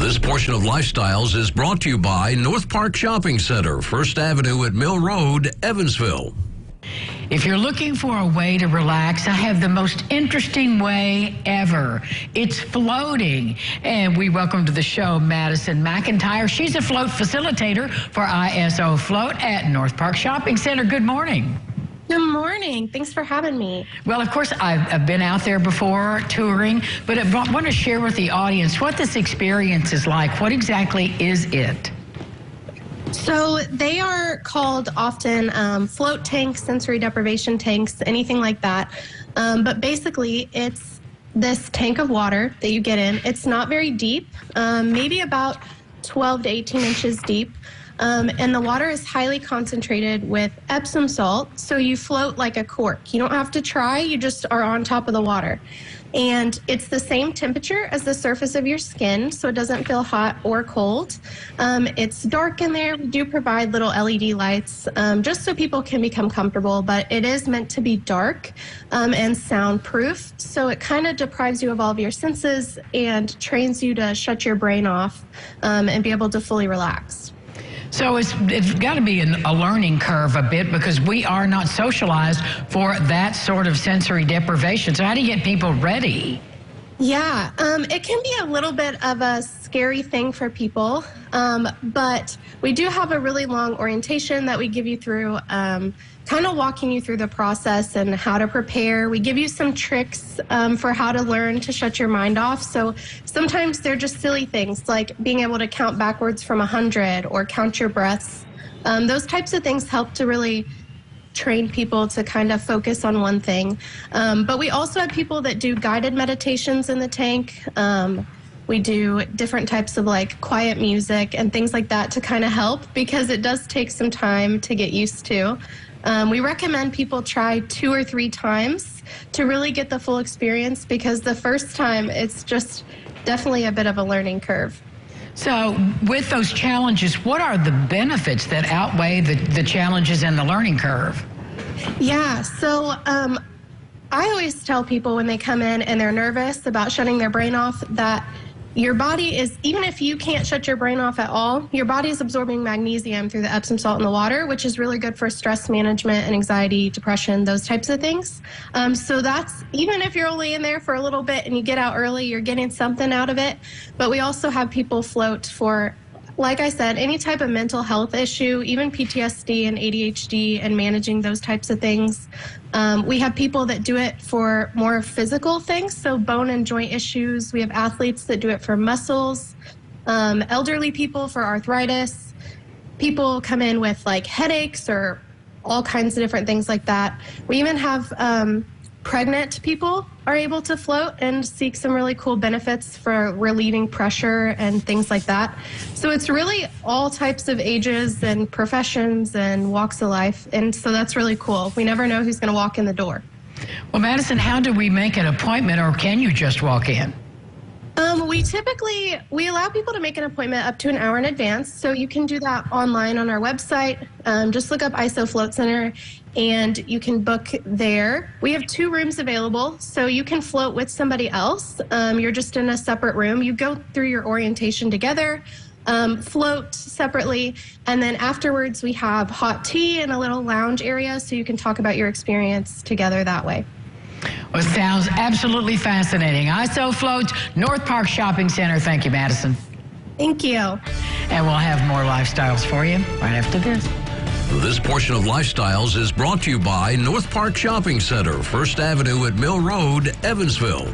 This portion of Lifestyles is brought to you by North Park Shopping Center, First Avenue at Mill Road, Evansville. If you're looking for a way to relax, I have the most interesting way ever. It's floating. And we welcome to the show Madison McIntyre. She's a float facilitator for ISO Float at North Park Shopping Center. Good morning. Good morning. Thanks for having me. Well, of course, I've been out there before touring, but I want to share with the audience what this experience is like. What exactly is it? So they are called often float tanks, sensory deprivation tanks, anything like that. But basically, it's this tank of water that you get in. It's not very deep, maybe about 12 to 18 inches deep. And the water is highly concentrated with Epsom salt, so you float like a cork. You don't have to try, you just are on top of the water. And it's the same temperature as the surface of your skin, so it doesn't feel hot or cold. It's dark in there. We do provide little LED lights just so people can become comfortable, but it is meant to be dark and soundproof, so it kind of deprives you of all of your senses and trains you to shut your brain off and be able to fully relax. So it's got to be a learning curve a bit because we are not socialized for that sort of sensory deprivation. So how do you get people ready? Yeah, it can be a little bit of a scary thing for people, but we do have a really long orientation that we give you through, kind of walking you through the process and how to prepare. We give you some tricks for how to learn to shut your mind off. So sometimes they're just silly things like being able to count backwards from 100 or count your breaths. Those types of things help to really train people to kind of focus on one thing. But we also have people that do guided meditations in the tank. We do different types of like quiet music and things like that to kind of help because it does take some time to get used to. We recommend people try 2 or 3 times to really get the full experience because the first time it's just definitely a bit of a learning curve. So with those challenges, what are the benefits that outweigh the challenges and the learning curve? Yeah, so I always tell people when they come in and they're nervous about shutting their brain off that your body is, even if you can't shut your brain off at all, your body is absorbing magnesium through the Epsom salt in the water, which is really good for stress management and anxiety, depression, those types of things. So that's, even if you're only in there for a little bit and you get out early, you're getting something out of it. But we also have people float for, like I said, any type of mental health issue, even PTSD and ADHD and managing those types of things. We have people that do it for more physical things, so bone and joint issues. We have athletes that do it for muscles, elderly people for arthritis. People come in with like headaches or all kinds of different things like that. We even have pregnant people are able to float and seek some really cool benefits for relieving pressure and things like that. So it's really all types of ages and professions and walks of life. And so that's really cool. We never know who's going to walk in the door. Well, Madison, how do we make an appointment or can you just walk in? We allow people to make an appointment up to an hour in advance. So you can do that online on our website. Just look up ISO Float Center and you can book there. We have 2 rooms available, so you can float with somebody else. You're just in a separate room. You go through your orientation together, float separately, and then afterwards we have hot tea and a little lounge area so you can talk about your experience together that way. Well, it sounds absolutely fascinating. ISO Floats, North Park Shopping Center. Thank you, Madison. Thank you. And we'll have more lifestyles for you right after this. This portion of Lifestyles is brought to you by North Park Shopping Center, First Avenue at Mill Road, Evansville.